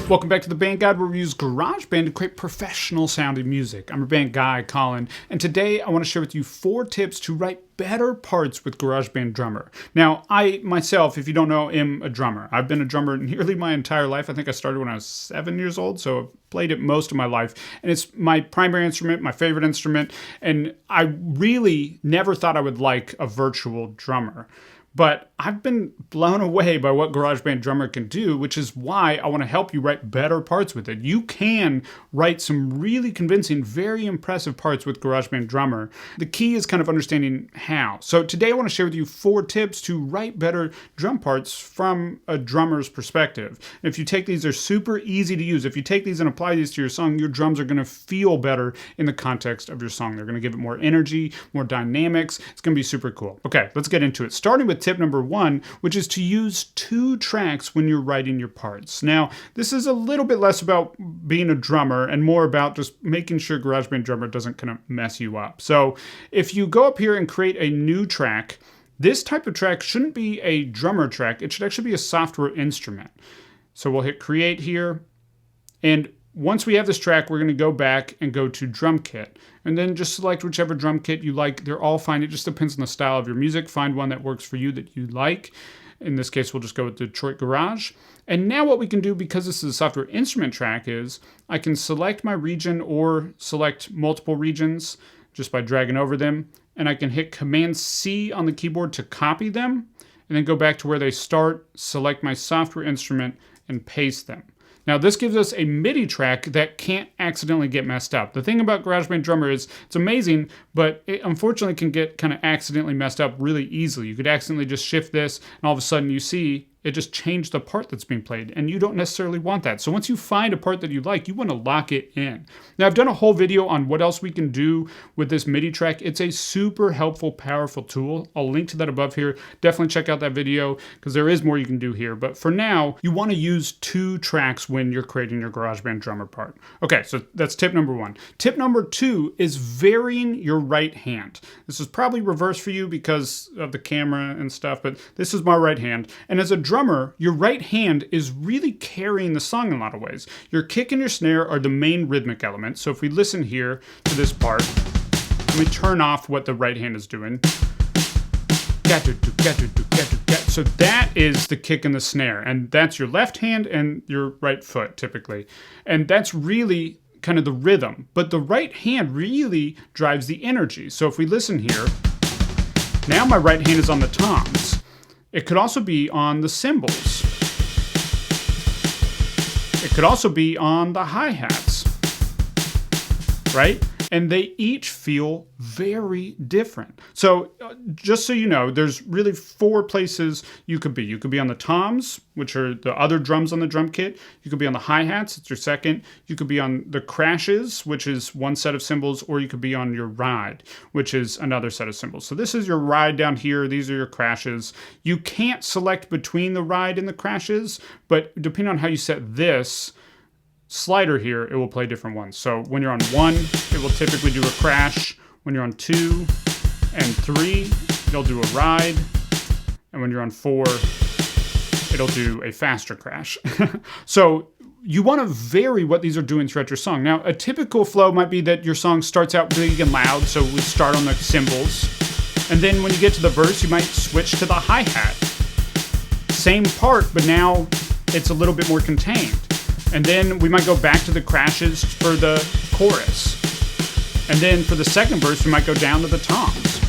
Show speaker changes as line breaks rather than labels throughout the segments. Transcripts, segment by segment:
Welcome back to the Band Guide, where we use GarageBand to create professional sounding music. I'm your band guy, Colin, and today I want to share with you 4 tips to write better parts with GarageBand Drummer. Now, I myself, if you don't know, am a drummer. I've been a drummer nearly my entire life. I think I started when I was 7 years old, so I've played it most of my life. And it's my primary instrument, my favorite instrument, and I really never thought I would like a virtual drummer. But I've been blown away by what GarageBand Drummer can do, which is why I want to help you write better parts with it. You can write some really convincing, very impressive parts with GarageBand Drummer. The key is kind of understanding how. So today I want to share with you 4 tips to write better drum parts from a drummer's perspective. And if you take these, they're super easy to use. If you take these and apply these to your song, your drums are going to feel better in the context of your song. They're going to give it more energy, more dynamics. It's going to be super cool. Okay, let's get into it. Starting with tip number 1, which is to use 2 tracks when you're writing your parts. Now, this is a little bit less about being a drummer and more about just making sure GarageBand Drummer doesn't kind of mess you up. So if you go up here and create a new track, this type of track shouldn't be a drummer track. It should actually be a software instrument. So we'll hit create here, and once we have this track, we're going to go back and go to drum kit, and then just select whichever drum kit you like. They're all fine. It just depends on the style of your music. Find one that works for you that you like. In this case, we'll just go with Detroit Garage. And now what we can do, because this is a software instrument track, is I can select my region or select multiple regions just by dragging over them. And I can hit Command-C on the keyboard to copy them, and then go back to where they start, select my software instrument, and paste them. Now, this gives us a MIDI track that can't accidentally get messed up. The thing about GarageBand Drummer is it's amazing, but it unfortunately can get kind of accidentally messed up really easily. You could accidentally just shift this, and all of a sudden you see it just changed the part that's being played, and you don't necessarily want that. So once you find a part that you like, you want to lock it in. Now, I've done a whole video on what else we can do with this MIDI track. It's a super helpful, powerful tool. I'll link to that above here. Definitely check out that video because there is more you can do here. But for now, you want to use 2 tracks when you're creating your GarageBand Drummer part. Okay, so that's tip number 1. Tip number 2 is varying your right hand. This is probably reversed for you because of the camera and stuff, but this is my right hand. And as a drummer, your right hand is really carrying the song in a lot of ways. Your kick and your snare are the main rhythmic elements. So if we listen here to this part, let me turn off what the right hand is doing. So that is the kick and the snare, and that's your left hand and your right foot typically. And that's really kind of the rhythm, but the right hand really drives the energy. So if we listen here, now my right hand is on the toms. It could also be on the cymbals. It could also be on the hi-hats, right? And they each feel very different. So just so you know, there's really 4 places you could be. You could be on the toms, which are the other drums on the drum kit. You could be on the hi-hats, it's your second. You could be on the crashes, which is one set of cymbals, or you could be on your ride, which is another set of cymbals. So this is your ride down here. These are your crashes. You can't select between the ride and the crashes, but depending on how you set this slider here, it will play different ones. So when you're on 1, it will typically do a crash. When you're on 2 and 3, it'll do a ride. And when you're on 4, it'll do a faster crash. So you want to vary what these are doing throughout your song. Now, a typical flow might be that your song starts out big and loud, so we start on the cymbals. And then when you get to the verse, you might switch to the hi-hat. Same part, but now it's a little bit more contained. And then we might go back to the crashes for the chorus. And then for the second verse, we might go down to the toms.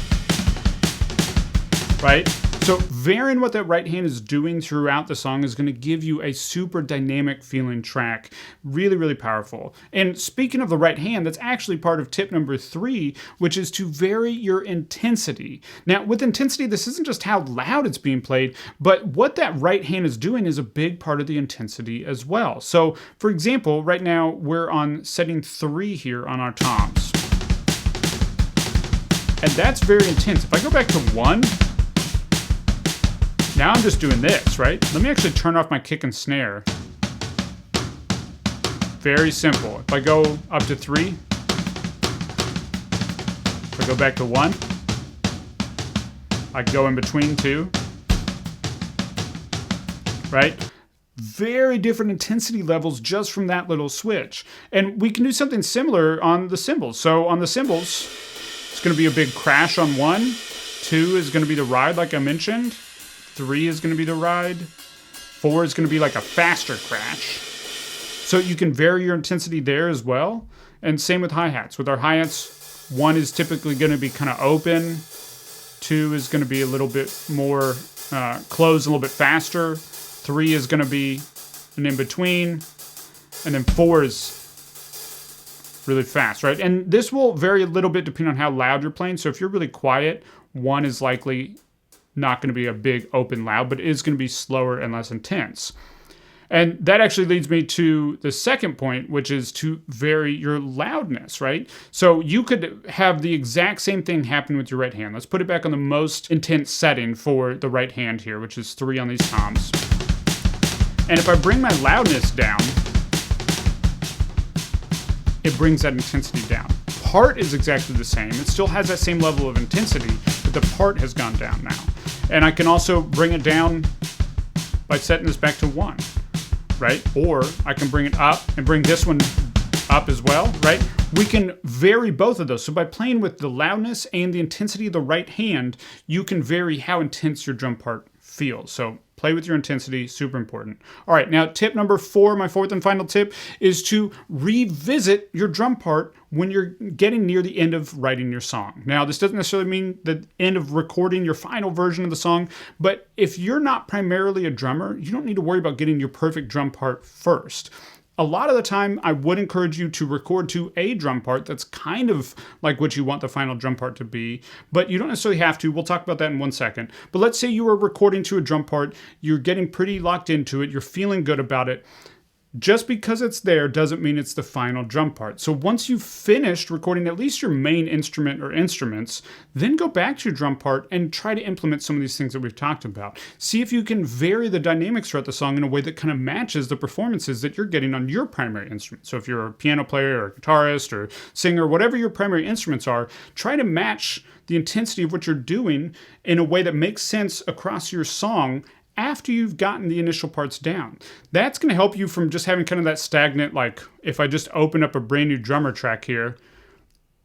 Right? So varying what that right hand is doing throughout the song is going to give you a super dynamic feeling track. Really, really powerful. And speaking of the right hand, that's actually part of tip number 3, which is to vary your intensity. Now, with intensity, this isn't just how loud it's being played, but what that right hand is doing is a big part of the intensity as well. So, for example, right now we're on setting 3 here on our toms. And that's very intense. If I go back to 1, now I'm just doing this, right? Let me actually turn off my kick and snare. Very simple. If I go up to 3, if I go back to 1, I can go in between 2, right? very different intensity levels just from that little switch. And we can do something similar on the cymbals. So on the cymbals, it's going to be a big crash on 1. 2 is going to be the ride, like I mentioned. 3 is going to be the ride. 4 is going to be like a faster crash. So you can vary your intensity there as well. And same with hi-hats. With our hi-hats, 1 is typically going to be kind of open. 2 is going to be a little bit more closed, a little bit faster. 3 is going to be an in-between. And then 4 is really fast, right? And this will vary a little bit depending on how loud you're playing. So if you're really quiet, 1 is likely not going to be a big open loud, but it is going to be slower and less intense. And that actually leads me to the second point, which is to vary your loudness, right? So you could have the exact same thing happen with your right hand. Let's put it back on the most intense setting for the right hand here, which is 3 on these toms. And if I bring my loudness down, it brings that intensity down. Part is exactly the same. It still has that same level of intensity, but the part has gone down now. And I can also bring it down by setting this back to 1. Right? Or I can bring it up and bring this one up as well, right? We can vary both of those. So by playing with the loudness and the intensity of the right hand, you can vary how intense your drum part feels. So play with your intensity, super important. All right, now tip number 4, my fourth and final tip, is to revisit your drum part when you're getting near the end of writing your song. Now, this doesn't necessarily mean the end of recording your final version of the song, but if you're not primarily a drummer, you don't need to worry about getting your perfect drum part first. A lot of the time, I would encourage you to record to a drum part that's kind of like what you want the final drum part to be, but you don't necessarily have to. We'll talk about that in 1 second. But let's say you are recording to a drum part, you're getting pretty locked into it, you're feeling good about it. Just because it's there doesn't mean it's the final drum part. So once you've finished recording at least your main instrument or instruments, then go back to your drum part and try to implement some of these things that we've talked about. See if you can vary the dynamics throughout the song in a way that kind of matches the performances that you're getting on your primary instrument. So if you're a piano player or a guitarist or singer, whatever your primary instruments are, try to match the intensity of what you're doing in a way that makes sense across your song after you've gotten the initial parts down. That's going to help you from just having kind of that stagnant, like if I just open up a brand new drummer track here,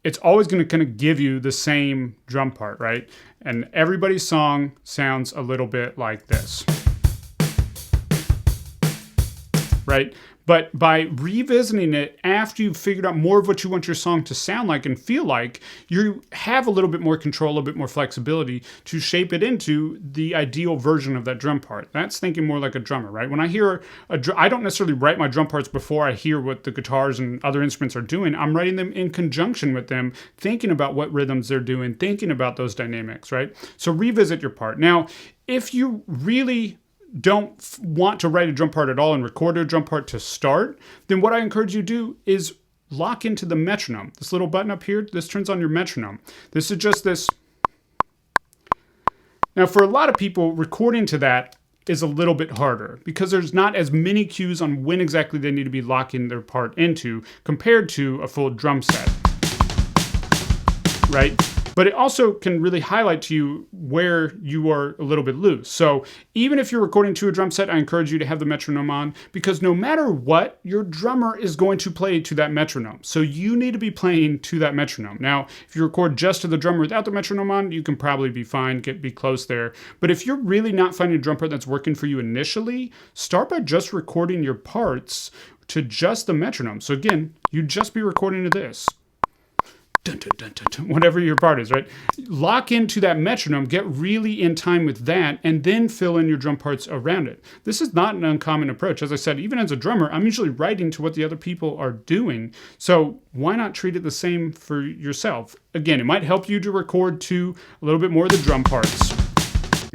it's always going to kind of give you the same drum part, right? And everybody's song sounds a little bit like this, right? But by revisiting it after you've figured out more of what you want your song to sound like and feel like, you have a little bit more control, a little bit more flexibility to shape it into the ideal version of that drum part. That's thinking more like a drummer, right? When I hear I don't necessarily write my drum parts before I hear what the guitars and other instruments are doing. I'm writing them in conjunction with them, thinking about what rhythms they're doing, thinking about those dynamics, right? So revisit your part. Now, if you really don't want to write a drum part at all and record a drum part to start, then what I encourage you to do is lock into the metronome. This little button up here, this turns on your metronome. This is just this. Now, for a lot of people, recording to that is a little bit harder because there's not as many cues on when exactly they need to be locking their part into compared to a full drum set, right? But it also can really highlight to you where you are a little bit loose. So even if you're recording to a drum set, I encourage you to have the metronome on because no matter what, your drummer is going to play to that metronome. So you need to be playing to that metronome. Now, if you record just to the drummer without the metronome on, you can probably be fine, be close there. But if you're really not finding a drum part that's working for you initially, start by just recording your parts to just the metronome. So again, you'd just be recording to this. Dun, dun, dun, dun, dun, whatever your part is, right? Lock into that metronome, get really in time with that, and then fill in your drum parts around it. This is not an uncommon approach. As I said, even as a drummer, I'm usually writing to what the other people are doing. So why not treat it the same for yourself? Again, it might help you to record to a little bit more of the drum parts,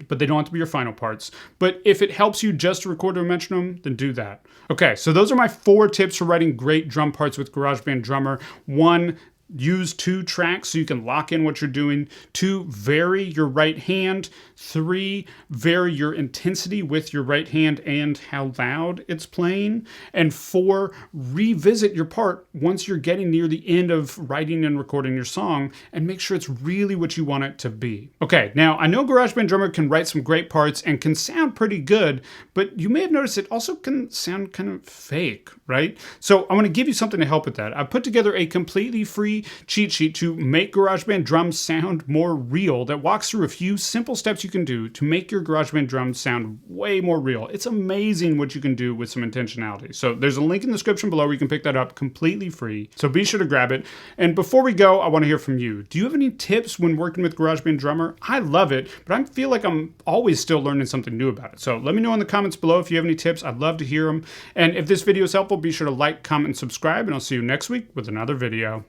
but they don't have to be your final parts. But if it helps you just to record to a metronome, then do that. Okay, so those are my 4 tips for writing great drum parts with GarageBand Drummer. 1, use 2 tracks so you can lock in what you're doing. 2, vary your right hand. 3, vary your intensity with your right hand and how loud it's playing. And 4, revisit your part once you're getting near the end of writing and recording your song and make sure it's really what you want it to be. Okay, now I know GarageBand Drummer can write some great parts and can sound pretty good, but you may have noticed it also can sound kind of fake, right? So I want to give you something to help with that. I put together a completely free cheat sheet to make GarageBand drums sound more real that walks through a few simple steps you can do to make your GarageBand drums sound way more real. It's amazing what you can do with some intentionality. So there's a link in the description below where you can pick that up completely free. So be sure to grab it. And before we go, I want to hear from you. Do you have any tips when working with GarageBand Drummer? I love it, but I feel like I'm always still learning something new about it. So let me know in the comments below if you have any tips. I'd love to hear them. And if this video is helpful, be sure to like, comment, and subscribe, and I'll see you next week with another video.